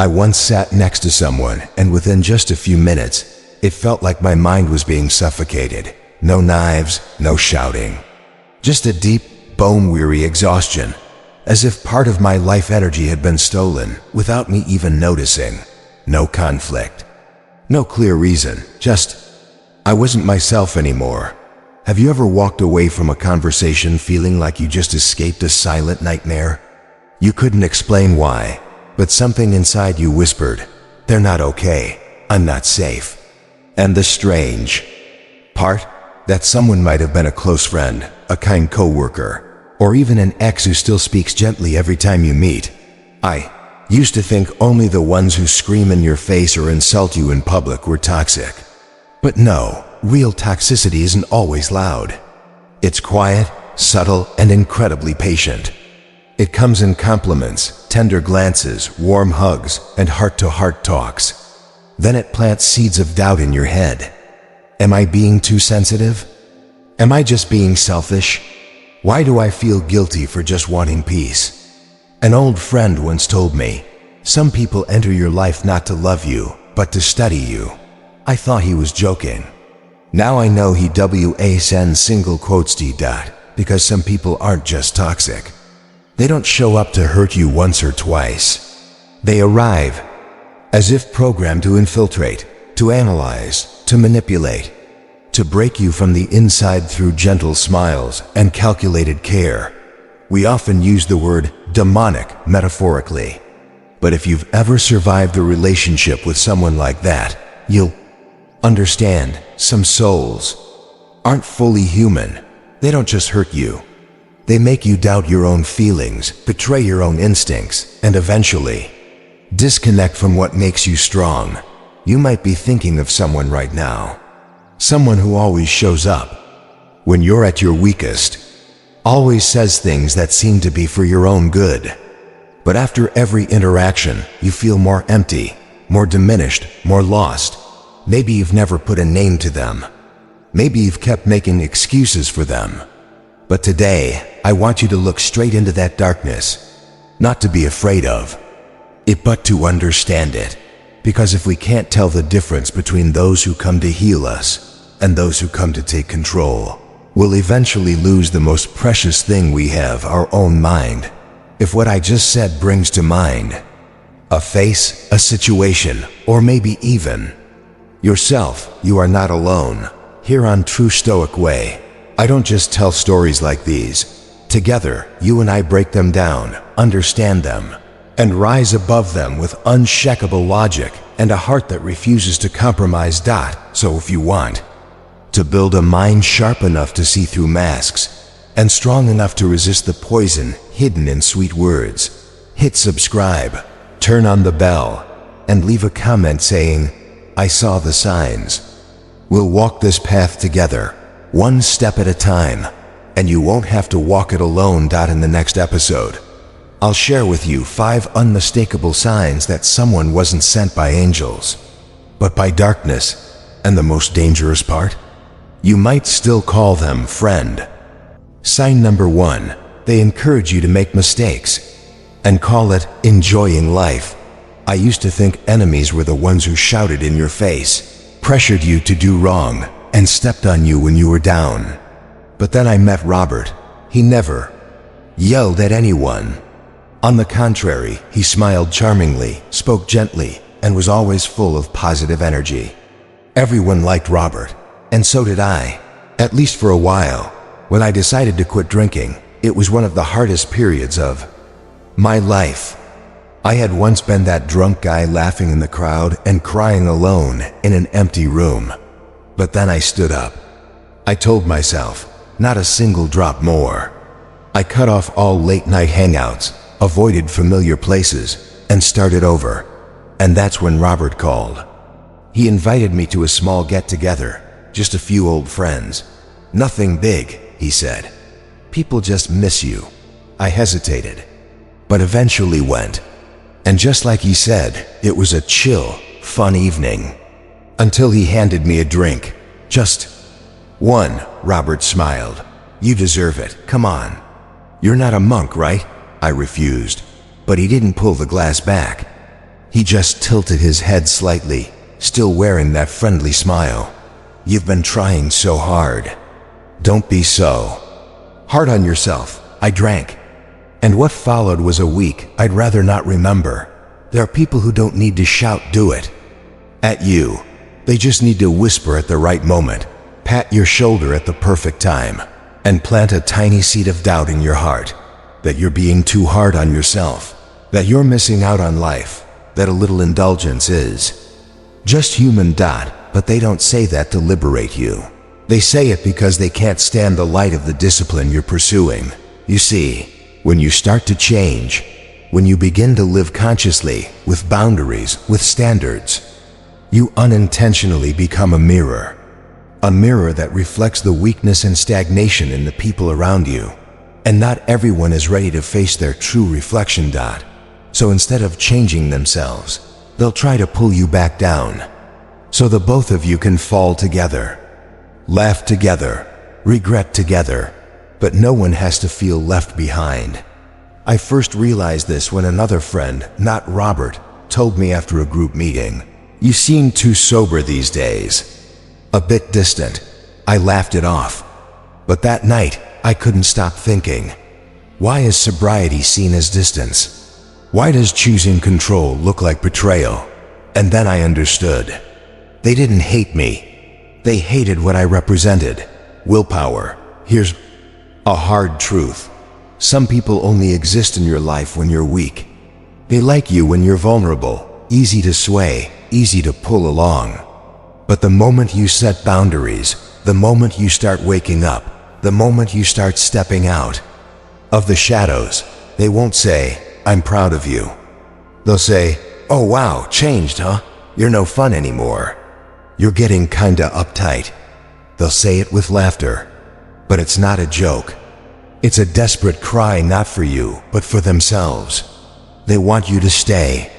I once sat next to someone, and within just a few minutes, it felt like my mind was being suffocated. No knives, no shouting. Just a deep, bone-weary exhaustion, as if part of my life energy had been stolen without me even noticing. No conflict. No clear reason, just, I wasn't myself anymore. Have you ever walked away from a conversation feeling like you just escaped a silent nightmare? You couldn't explain why, but something inside you whispered, "They're not okay. I'm not safe." And the strange part? That someone might have been a close friend, a kind coworker, or even an ex who still speaks gently every time you meet. I used to think only the ones who scream in your face or insult you in public were toxic. But no, real toxicity isn't always loud. It's quiet, subtle, and incredibly patient. It comes in compliments, tender glances, warm hugs, and heart-to-heart talks. Then it plants seeds of doubt in your head. Am I being too sensitive? Am I just being selfish? Why do I feel guilty for just wanting peace? An old friend once told me, "Some people enter your life not to love you, but to study you." I thought he was joking. Now I know he WASN single quotes D. Because some people aren't just toxic. They don't show up to hurt you once or twice. They arrive as if programmed to infiltrate, to analyze, to manipulate, to break you from the inside through gentle smiles and calculated care. We often use the word demonic metaphorically. But if you've ever survived a relationship with someone like that, you'll understand some souls aren't fully human. They don't just hurt you. They make you doubt your own feelings, betray your own instincts, and eventually disconnect from what makes you strong. You might be thinking of someone right now. Someone who always shows up when you're at your weakest. Always says things that seem to be for your own good. But after every interaction, you feel more empty, more diminished, more lost. Maybe you've never put a name to them. Maybe you've kept making excuses for them. But today, I want you to look straight into that darkness, not to be afraid of it, but to understand it. Because if we can't tell the difference between those who come to heal us and those who come to take control, we'll eventually lose the most precious thing we have, our own mind. If what I just said brings to mind a face, a situation, or maybe even yourself, you are not alone. Here on True Stoic Way, I don't just tell stories like these. Together, you and I break them down, understand them, and rise above them with unshakable logic and a heart that refuses to compromise. So if you want to build a mind sharp enough to see through masks and strong enough to resist the poison hidden in sweet words, hit subscribe, turn on the bell, and leave a comment saying, "I saw the signs." We'll walk this path together, one step at a time, and you won't have to walk it alone. In the next episode, I'll share with you 5 unmistakable signs that someone wasn't sent by angels, but by darkness. And the most dangerous part? You might still call them friend. Sign number 1, they encourage you to make mistakes and call it enjoying life. I used to think enemies were the ones who shouted in your face, pressured you to do wrong, and stepped on you when you were down. But then I met Robert. He never yelled at anyone. On the contrary, he smiled charmingly, spoke gently, and was always full of positive energy. Everyone liked Robert, and so did I, at least for a while. When I decided to quit drinking, it was one of the hardest periods of my life. I had once been that drunk guy laughing in the crowd and crying alone in an empty room. But then I stood up. I told myself, not a single drop more. I cut off all late-night hangouts, avoided familiar places, and started over. And that's when Robert called. He invited me to a small get-together, just a few old friends. Nothing big, he said. People just miss you. I hesitated, but eventually went. And just like he said, it was a chill, fun evening. Until he handed me a drink. Just one, Robert smiled. You deserve it, come on. You're not a monk, right? I refused, but he didn't pull the glass back. He just tilted his head slightly, still wearing that friendly smile. "You've been trying so hard. Don't be so hard on yourself." I drank. And what followed was a week I'd rather not remember. There are people who don't need to shout "do it" at you. They just need to whisper at the right moment, pat your shoulder at the perfect time, and plant a tiny seed of doubt in your heart that you're being too hard on yourself, that you're missing out on life, that a little indulgence is just human. But they don't say that to liberate you. They say it because they can't stand the light of the discipline you're pursuing. You see, when you start to change, when you begin to live consciously, with boundaries, with standards, you unintentionally become a mirror that reflects the weakness and stagnation in the people around you. And not everyone is ready to face their true reflection. So instead of changing themselves, they'll try to pull you back down, so the both of you can fall together, laugh together, regret together, but no one has to feel left behind. I first realized this when another friend, not Robert, told me after a group meeting, "You seem too sober these days, a bit distant." I laughed it off. But that night, I couldn't stop thinking, why is sobriety seen as distance? Why does choosing control look like betrayal? And then I understood. They didn't hate me. They hated what I represented. Willpower. Here's a hard truth. Some people only exist in your life when you're weak. They like you when you're vulnerable, easy to sway, easy to pull along. But the moment you set boundaries, the moment you start waking up, the moment you start stepping out of the shadows, they won't say, "I'm proud of you." They'll say, "Oh wow, changed, huh? You're no fun anymore. You're getting kinda uptight." They'll say it with laughter. But it's not a joke. It's a desperate cry, not for you, but for themselves. They want you to stay,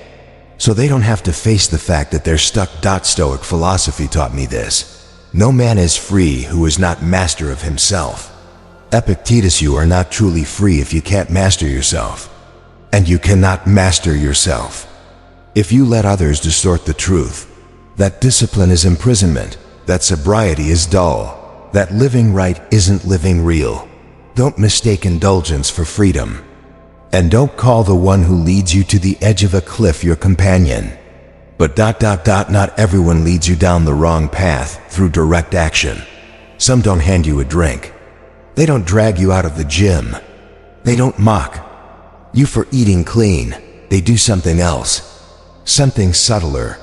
so they don't have to face the fact that they're stuck. Stoic philosophy taught me this. No man is free who is not master of himself. Epictetus, you are not truly free if you can't master yourself. And you cannot master yourself if you let others distort the truth. That discipline is imprisonment, that sobriety is dull, that living right isn't living real. Don't mistake indulgence for freedom. And don't call the one who leads you to the edge of a cliff your companion. But not everyone leads you down the wrong path through direct action. Some don't hand you a drink. They don't drag you out of the gym. They don't mock you for eating clean. They do something else, something subtler.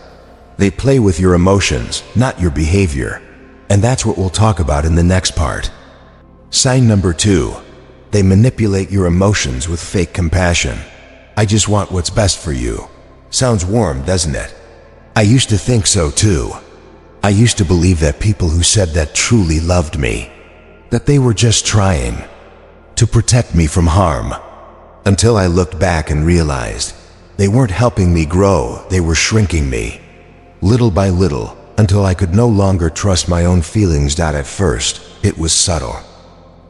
They play with your emotions, not your behavior. And that's what we'll talk about in the next part. Sign number 2. They manipulate your emotions with fake compassion. I just want what's best for you. Sounds warm, doesn't it? I used to think so too. I used to believe that people who said that truly loved me, that they were just trying to protect me from harm. Until I looked back and realized they weren't helping me grow, they were shrinking me. Little by little, until I could no longer trust my own feelings. At first, it was subtle.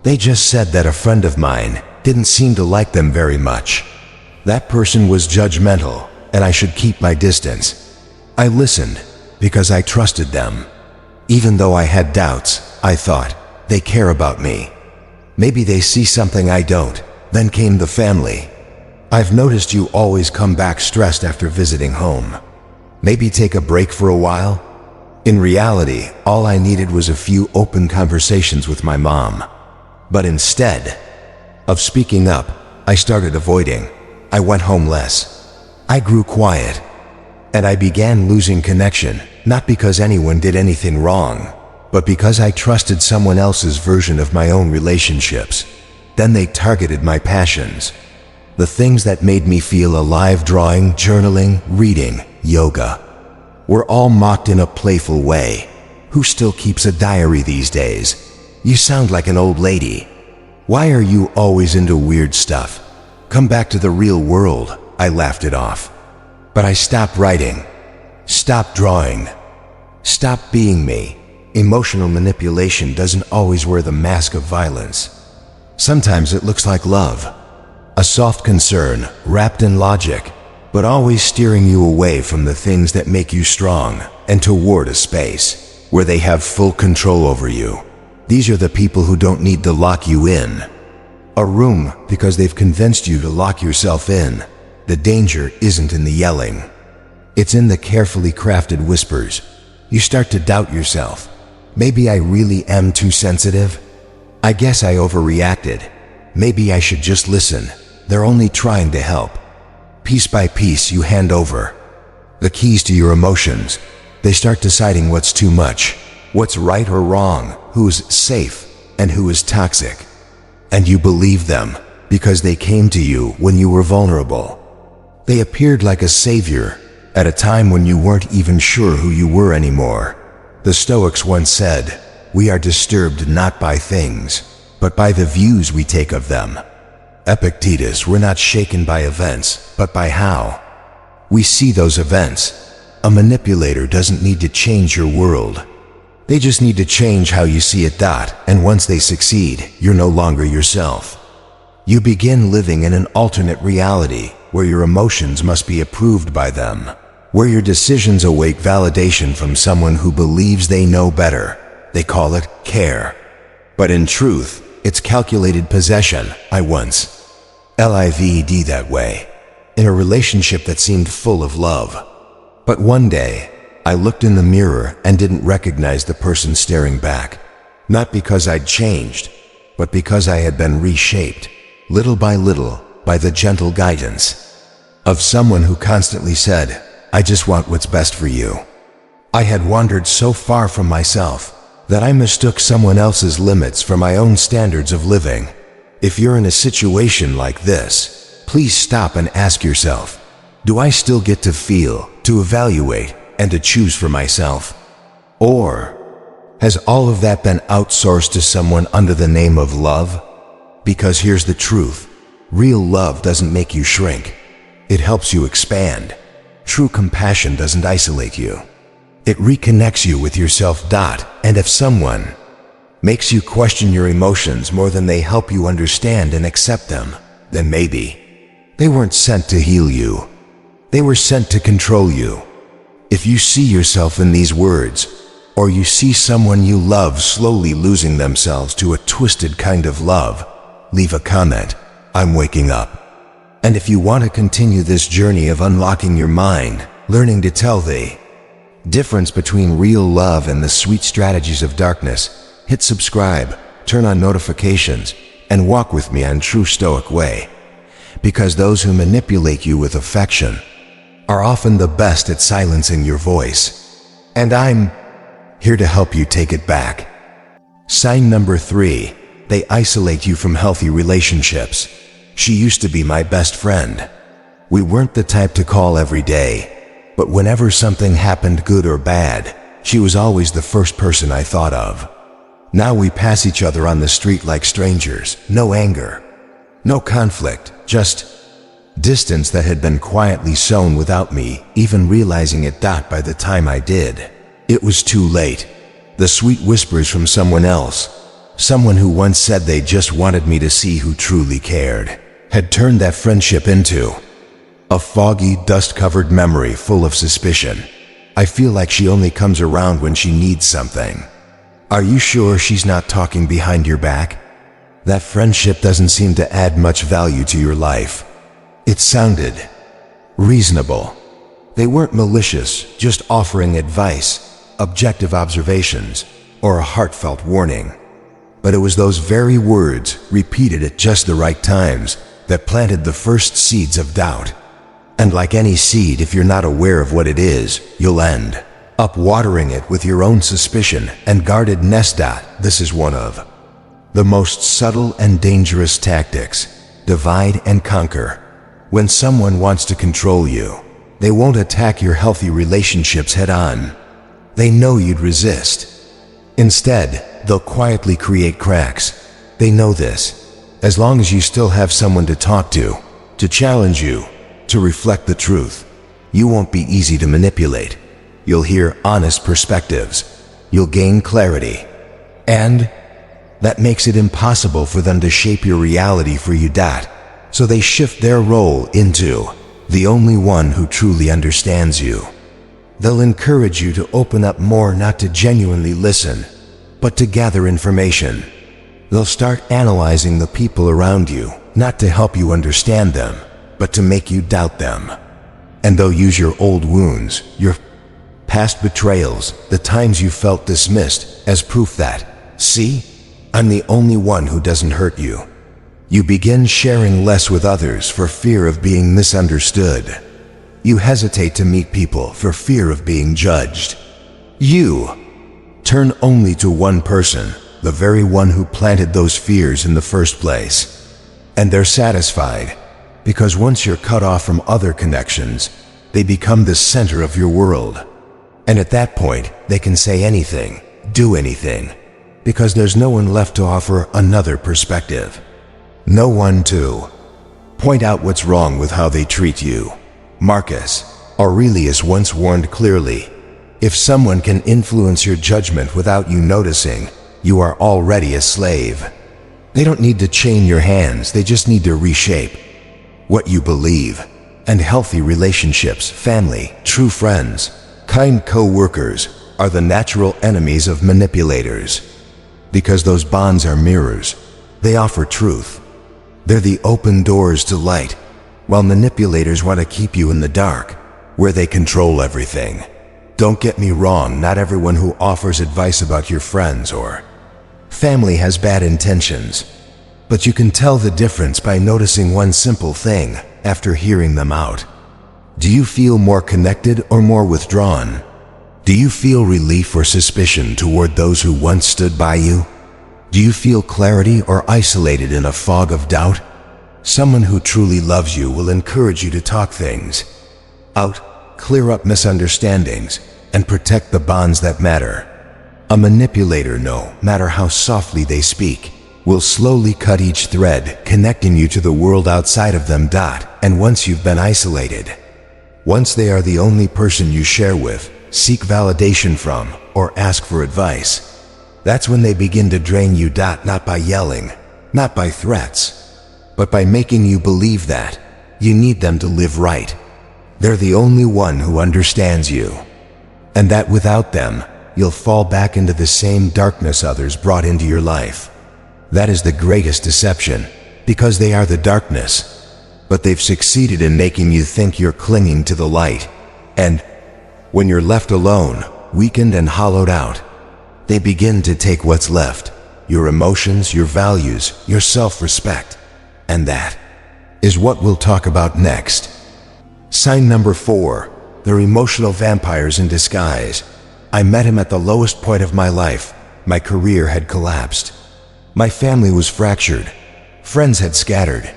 They just said that a friend of mine didn't seem to like them very much. That person was judgmental, and I should keep my distance. I listened because I trusted them. Even though I had doubts, I thought, they care about me. Maybe they see something I don't. Then came the family. I've noticed you always come back stressed after visiting home. Maybe take a break for a while? In reality, all I needed was a few open conversations with my mom. But instead of speaking up, I started avoiding. I went home less. I grew quiet. And I began losing connection, not because anyone did anything wrong, but because I trusted someone else's version of my own relationships. Then they targeted my passions. The things that made me feel alive: drawing, journaling, reading, yoga. Were all mocked in a playful way. Who still keeps a diary these days? You sound like an old lady. Why are you always into weird stuff? Come back to the real world. I laughed it off. But I stopped writing, stopped drawing, stopped being me. Emotional manipulation doesn't always wear the mask of violence. Sometimes it looks like love, a soft concern wrapped in logic. but always steering you away from the things that make you strong and toward a space where they have full control over you. These are the people who don't need to lock you in a room because they've convinced you to lock yourself in. The danger isn't in the yelling. It's in the carefully crafted whispers. You start to doubt yourself. Maybe I really am too sensitive. I guess I overreacted. Maybe I should just listen. They're only trying to help. Piece by piece, you hand over the keys to your emotions. They start deciding what's too much, what's right or wrong, who's safe and who is toxic. And you believe them because they came to you when you were vulnerable. They appeared like a savior at a time when you weren't even sure who you were anymore. The Stoics once said, "We are disturbed not by things, but by the views we take of them." Epictetus, we're not shaken by events, but by how we see those events. A manipulator doesn't need to change your world. They just need to change how you see it. And once they succeed, you're no longer yourself. You begin living in an alternate reality where your emotions must be approved by them, where your decisions await validation from someone who believes they know better. They call it care. But in truth, it's calculated possession. I once lived that way, in a relationship that seemed full of love. But one day, I looked in the mirror and didn't recognize the person staring back. Not because I'd changed, but because I had been reshaped, little by the gentle guidance of someone who constantly said, "I just want what's best for you." I had wandered so far from myself that I mistook someone else's limits for my own standards of living. If you're in a situation like this, please stop and ask yourself, do I still get to feel, to evaluate, and to choose for myself? Or has all of that been outsourced to someone under the name of love? Because here's the truth. Real love doesn't make you shrink. It helps you expand. True compassion doesn't isolate you. It reconnects you with yourself. And if someone makes you question your emotions more than they help you understand and accept them, then maybe they weren't sent to heal you. They were sent to control you. If you see yourself in these words, or you see someone you love slowly losing themselves to a twisted kind of love, leave a comment. I'm waking up. And if you want to continue this journey of unlocking your mind, learning to tell the difference between real love and the sweet strategies of darkness, hit subscribe, turn on notifications, and walk with me on True Stoic Way. Because those who manipulate you with affection are often the best at silencing your voice. And I'm here to help you take it back. Sign number 3, they isolate you from healthy relationships. She used to be my best friend. We weren't the type to call every day, but whenever something happened, good or bad, she was always the first person I thought of. Now we pass each other on the street like strangers. No anger, no conflict, just distance that had been quietly sown without me even realizing it. By the time I did, it was too late. The sweet whispers from someone else, someone who once said they just wanted me to see who truly cared, had turned that friendship into a foggy, dust-covered memory full of suspicion. I feel like she only comes around when she needs something. Are you sure she's not talking behind your back? That friendship doesn't seem to add much value to your life. It sounded reasonable. They weren't malicious, just offering advice, objective observations, or a heartfelt warning. But it was those very words, repeated at just the right times, that planted the first seeds of doubt. And like any seed, if you're not aware of what it is, you'll end up watering it with your own suspicion and guarded nest. This is one of the most subtle and dangerous tactics. Divide and conquer. When someone wants to control you, they won't attack your healthy relationships head on. They know you'd resist. Instead, they'll quietly create cracks. They know this. As long as you still have someone to talk to challenge you, to reflect the truth, you won't be easy to manipulate. You'll hear honest perspectives. You'll gain clarity. And that makes it impossible for them to shape your reality for you. So they shift their role into the only one who truly understands you. They'll encourage you to open up more, not to genuinely listen, but to gather information. They'll start analyzing the people around you, not to help you understand them, but to make you doubt them. And they'll use your old wounds, your past betrayals, the times you felt dismissed, as proof that, see, I'm the only one who doesn't hurt you. You begin sharing less with others for fear of being misunderstood. You hesitate to meet people for fear of being judged. You turn only to one person, the very one who planted those fears in the first place. And they're satisfied, because once you're cut off from other connections, they become the center of your world. And at that point, they can say anything, do anything, because there's no one left to offer another perspective. No one to point out what's wrong with how they treat you. Marcus Aurelius once warned clearly, if someone can influence your judgment without you noticing, you are already a slave. They don't need to chain your hands, they just need to reshape what you believe. And healthy relationships, family, true friends, kind co-workers are the natural enemies of manipulators. Because those bonds are mirrors. They offer truth. They're the open doors to light, while manipulators want to keep you in the dark, where they control everything. Don't get me wrong, not everyone who offers advice about your friends or family has bad intentions. But you can tell the difference by noticing one simple thing after hearing them out. Do you feel more connected or more withdrawn? Do you feel relief or suspicion toward those who once stood by you? Do you feel clarity or isolated in a fog of doubt? Someone who truly loves you will encourage you to talk things out, clear up misunderstandings, and protect the bonds that matter. A manipulator, no matter how softly they speak, will slowly cut each thread, connecting you to the world outside of them. And once you've been isolated, once they are the only person you share with, seek validation from, or ask for advice, that's when they begin to drain you. Not by yelling, not by threats, but by making you believe that you need them to live right. They're the only one who understands you, and that without them, you'll fall back into the same darkness others brought into your life. That is the greatest deception, because they are the darkness, but they've succeeded in making you think you're clinging to the light. And when you're left alone, weakened and hollowed out, they begin to take what's left, your emotions, your values, your self-respect. And that is what we'll talk about next. Sign number 4, they're emotional vampires in disguise. I met him at the lowest point of my life. My career had collapsed. My family was fractured. Friends had scattered.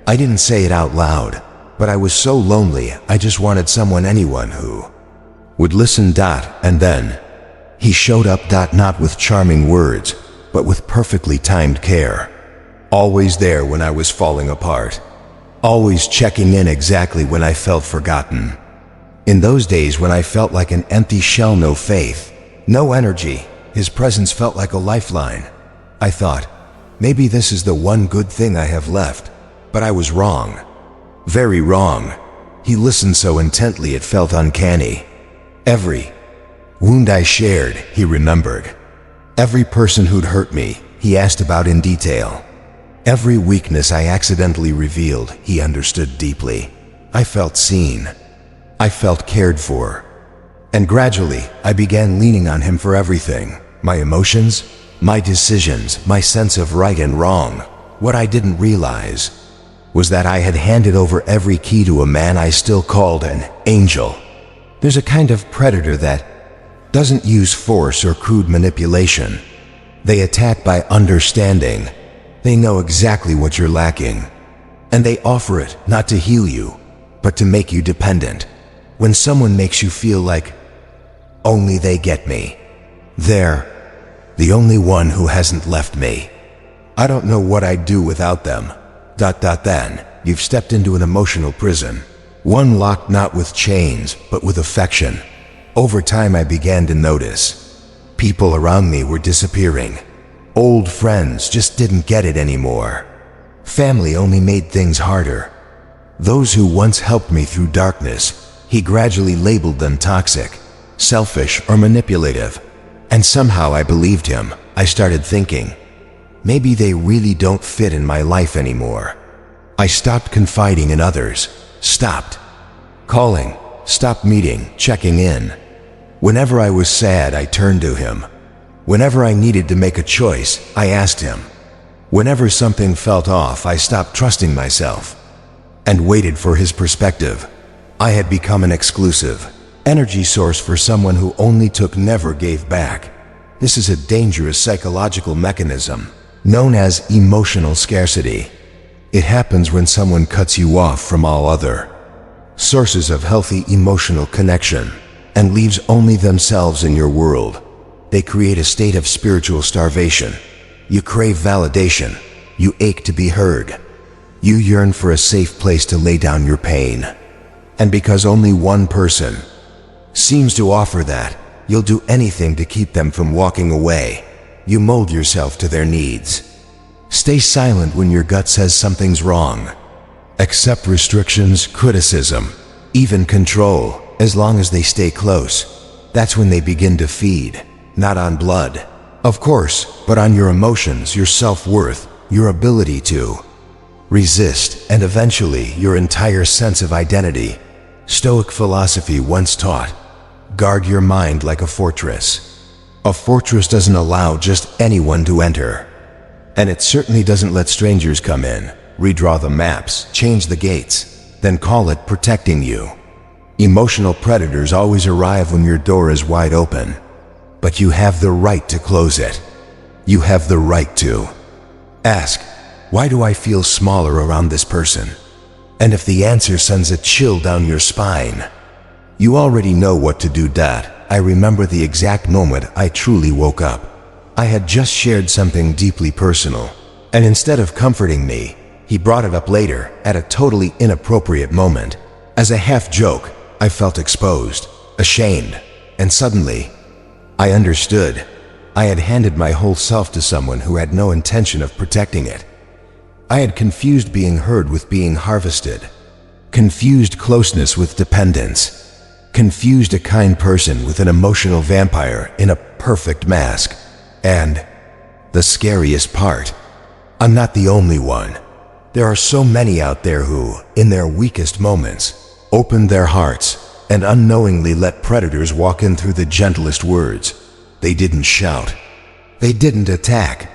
I didn't say it out loud, but I was so lonely, I just wanted anyone who would listen. And then he showed up. Not with charming words, but with perfectly timed care. Always there when I was falling apart. Always checking in exactly when I felt forgotten. In those days when I felt like an empty shell, no faith, no energy, his presence felt like a lifeline. I thought, maybe this is the one good thing I have left. But I was wrong. Very wrong. He listened so intently it felt uncanny. Every wound I shared, he remembered. Every person who'd hurt me, he asked about in detail. Every weakness I accidentally revealed, he understood deeply. I felt seen. I felt cared for. And gradually, I began leaning on him for everything. My emotions, my decisions, my sense of right and wrong. What I didn't realize was that I had handed over every key to a man I still called an angel. There's a kind of predator that doesn't use force or crude manipulation. They attack by understanding. They know exactly what you're lacking. And they offer it not to heal you, but to make you dependent. When someone makes you feel like only they get me, they're the only one who hasn't left me. I don't know what I'd do without them. Then you've stepped into an emotional prison. One locked not with chains, but with affection. Over time I began to notice people around me were disappearing. Old friends just didn't get it anymore. Family only made things harder. Those who once helped me through darkness, he gradually labeled them toxic, selfish, or manipulative. And somehow I believed him. I started thinking, maybe they really don't fit in my life anymore. I stopped confiding in others, stopped calling, stopped meeting, checking in. Whenever I was sad, I turned to him. Whenever I needed to make a choice, I asked him. Whenever something felt off, I stopped trusting myself and waited for his perspective. I had become an exclusive energy source for someone who only took, never gave back. This is a dangerous psychological mechanism known as emotional scarcity. It happens when someone cuts you off from all other sources of healthy emotional connection and leaves only themselves in your world. They create a state of spiritual starvation. You crave validation. You ache to be heard. You yearn for a safe place to lay down your pain. And because only one person seems to offer that, you'll do anything to keep them from walking away. You mold yourself to their needs. Stay silent when your gut says something's wrong. Accept restrictions, criticism, even control, as long as they stay close. That's when they begin to feed, not on blood, of course, but on your emotions, your self-worth, your ability to resist, and eventually your entire sense of identity. Stoic philosophy once taught, guard your mind like a fortress. A fortress doesn't allow just anyone to enter. And it certainly doesn't let strangers come in. Redraw the maps, change the gates, then call it protecting you. Emotional predators always arrive when your door is wide open. But you have the right to close it. You have the right to ask, why do I feel smaller around this person? And if the answer sends a chill down your spine, you already know what to do. I remember the exact moment I truly woke up. I had just shared something deeply personal, and instead of comforting me, he brought it up later at a totally inappropriate moment. As a half joke, I felt exposed, ashamed, and suddenly, I understood. I had handed my whole self to someone who had no intention of protecting it. I had confused being heard with being harvested, confused closeness with dependence, confused a kind person with an emotional vampire in a perfect mask. And the scariest part, I'm not the only one. There are so many out there who, in their weakest moments, opened their hearts and unknowingly let predators walk in through the gentlest words. They didn't shout. They didn't attack.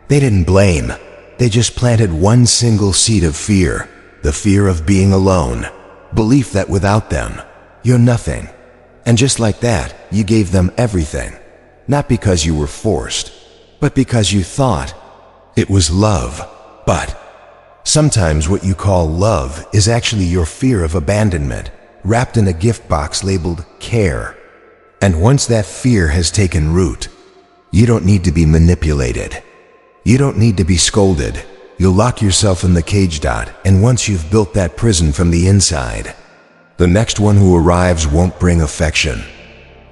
They didn't blame. They just planted one single seed of fear, the fear of being alone, belief that without them, you're nothing. And just like that, you gave them everything, not because you were forced, but because you thought it was love. But sometimes what you call love is actually your fear of abandonment, wrapped in a gift box labeled care. And once that fear has taken root, you don't need to be manipulated. You don't need to be scolded. You'll lock yourself in the cage. And once you've built that prison from the inside, the next one who arrives won't bring affection.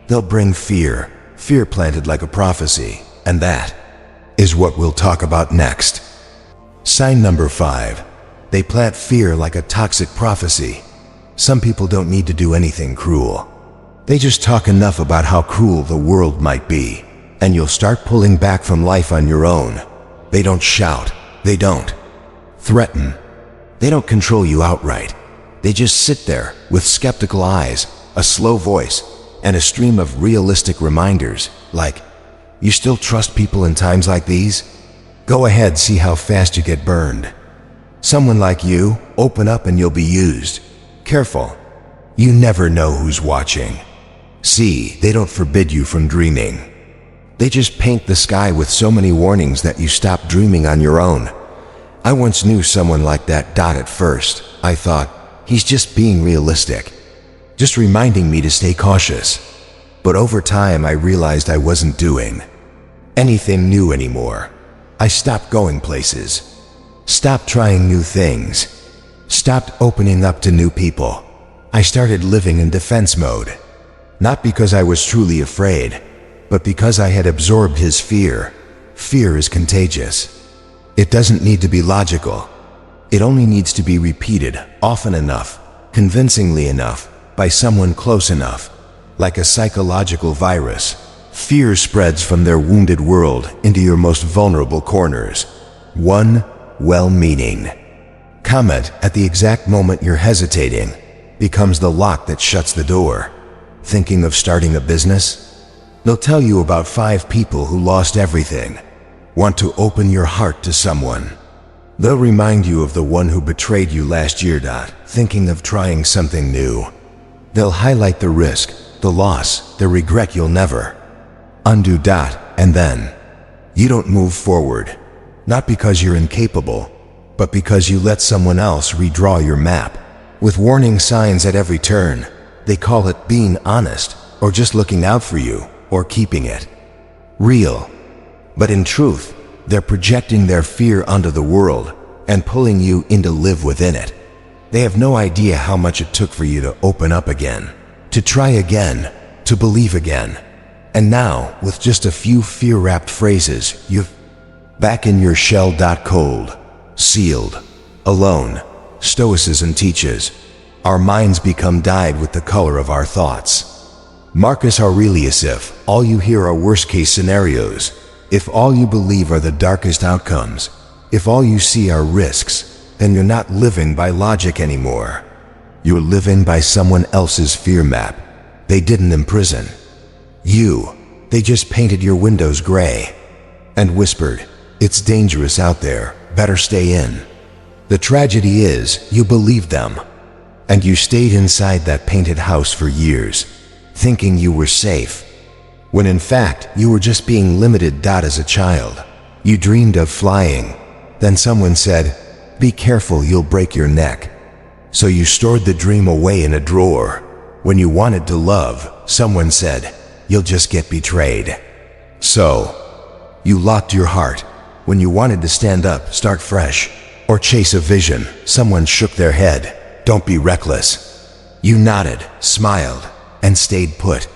They'll bring fear, fear planted like a prophecy. And that is what we'll talk about next. Sign number 5. They plant fear like a toxic prophecy. Some people don't need to do anything cruel. They just talk enough about how cruel the world might be, and you'll start pulling back from life on your own. They don't shout. They don't threaten. They don't control you outright. They just sit there with skeptical eyes, a slow voice, and a stream of realistic reminders, like, you still trust people in times like these? Go ahead, see how fast you get burned. Someone like you, open up and you'll be used. Careful. You never know who's watching. See, they don't forbid you from dreaming. They just paint the sky with so many warnings that you stop dreaming on your own. I once knew someone like that. At first, I thought, he's just being realistic, just reminding me to stay cautious. But over time, I realized I wasn't doing anything new anymore. I stopped going places, stopped trying new things, stopped opening up to new people. I started living in defense mode, not because I was truly afraid, but because I had absorbed his fear. Fear is contagious. It doesn't need to be logical. It only needs to be repeated often enough, convincingly enough, by someone close enough. Like a psychological virus, fear spreads from their wounded world into your most vulnerable corners. One well-meaning comment at the exact moment you're hesitating becomes the lock that shuts the door. Thinking of starting a business? They'll tell you about 5 people who lost everything. Want to open your heart to someone? They'll remind you of the one who betrayed you last year. Thinking of trying something new? They'll highlight the risk, the loss, the regret you'll never undo. And then you don't move forward, not because you're incapable, but because you let someone else redraw your map, with warning signs at every turn. They call it being honest, or just looking out for you, or keeping it real. But in truth, they're projecting their fear onto the world and pulling you in to live within it. They have no idea how much it took for you to open up again, to try again, to believe again. And now, with just a few fear-wrapped phrases, you're back in your shell. Cold, sealed, alone. Stoicism teaches our minds become dyed with the color of our thoughts. Marcus Aurelius: if all you hear are worst-case scenarios, if all you believe are the darkest outcomes, if all you see are risks, then you're not living by logic anymore. You're living by someone else's fear map. They didn't imprison you. They just painted your windows gray and whispered, "It's dangerous out there, better stay in." The tragedy is, you believed them, and you stayed inside that painted house for years, thinking you were safe, when in fact you were just being limited. As a child, you dreamed of flying. Then someone said, "Be careful, you'll break your neck." So you stored the dream away in a drawer. When you wanted to love, someone said, "You'll just get betrayed." So you locked your heart. When you wanted to stand up, start fresh, or chase a vision, someone shook their head, "Don't be reckless." You nodded, smiled, and stayed put.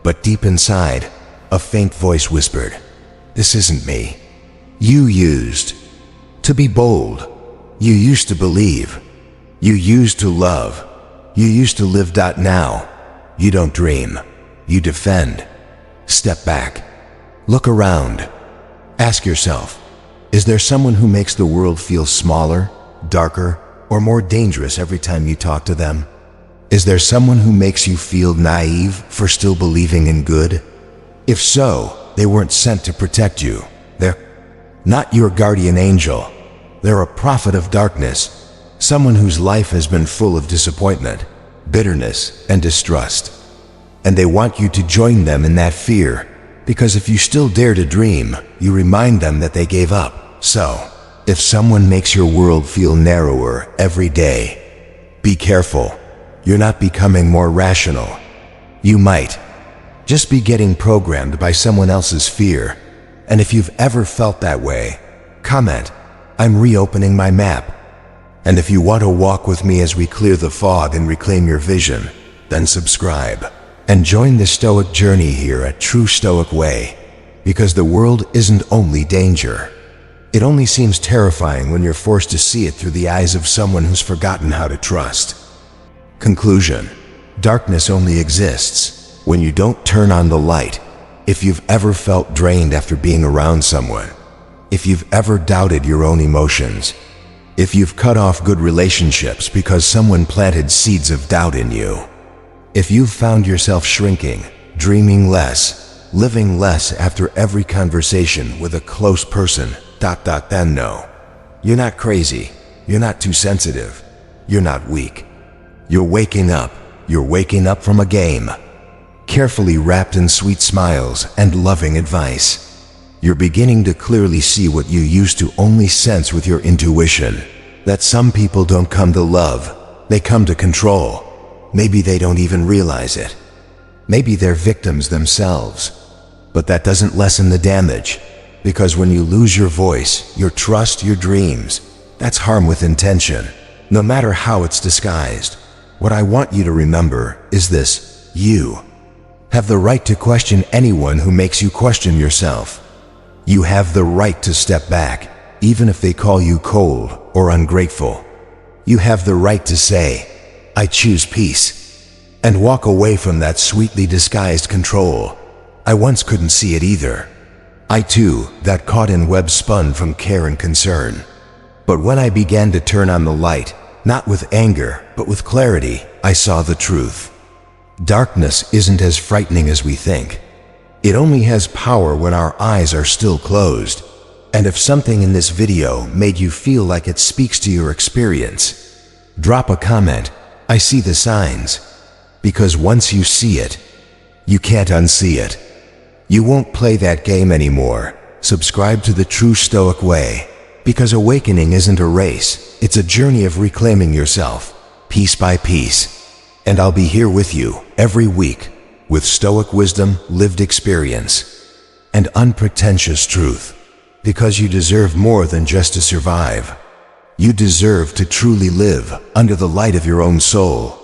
But deep inside, a faint voice whispered, "This isn't me." You used to be bold. You used to believe. You used to love. You used to live. Now, you don't dream. You defend. Step back. Look around. Ask yourself, is there someone who makes the world feel smaller, darker, or more dangerous every time you talk to them? Is there someone who makes you feel naive for still believing in good? If so, they weren't sent to protect you. They're not your guardian angel. They're a prophet of darkness, someone whose life has been full of disappointment, bitterness, and distrust. And they want you to join them in that fear, because if you still dare to dream, you remind them that they gave up. So, if someone makes your world feel narrower every day, be careful. You're not becoming more rational. You might just be getting programmed by someone else's fear. And if you've ever felt that way, comment, "I'm reopening my map." And if you want to walk with me as we clear the fog and reclaim your vision, then subscribe and join the Stoic journey here at True Stoic Way. Because the world isn't only danger. It only seems terrifying when you're forced to see it through the eyes of someone who's forgotten how to trust. Conclusion: darkness only exists when you don't turn on the light. If you've ever felt drained after being around someone, if you've ever doubted your own emotions, if you've cut off good relationships because someone planted seeds of doubt in you, if you've found yourself shrinking, dreaming less, living less after every conversation with a close person, then know. You're not crazy. You're not too sensitive. You're not weak. You're waking up. You're waking up from a game, carefully wrapped in sweet smiles and loving advice. You're beginning to clearly see what you used to only sense with your intuition, that some people don't come to love, they come to control. Maybe they don't even realize it. Maybe they're victims themselves. But that doesn't lessen the damage, because when you lose your voice, your trust, your dreams, that's harm with intention, no matter how it's disguised. What I want you to remember is this: you have the right to question anyone who makes you question yourself. You have the right to step back, even if they call you cold or ungrateful. You have the right to say, "I choose peace," and walk away from that sweetly disguised control. I once couldn't see it either. I too, that caught in web spun from care and concern. But when I began to turn on the light, not with anger, but with clarity, I saw the truth. Darkness isn't as frightening as we think. It only has power when our eyes are still closed. And if something in this video made you feel like it speaks to your experience, drop a comment, "I see the signs." Because once you see it, you can't unsee it. You won't play that game anymore. Subscribe to the true Stoic way. Because awakening isn't a race, it's a journey of reclaiming yourself, piece by piece. And I'll be here with you every week with Stoic wisdom, lived experience, and unpretentious truth. Because you deserve more than just to survive. You deserve to truly live under the light of your own soul.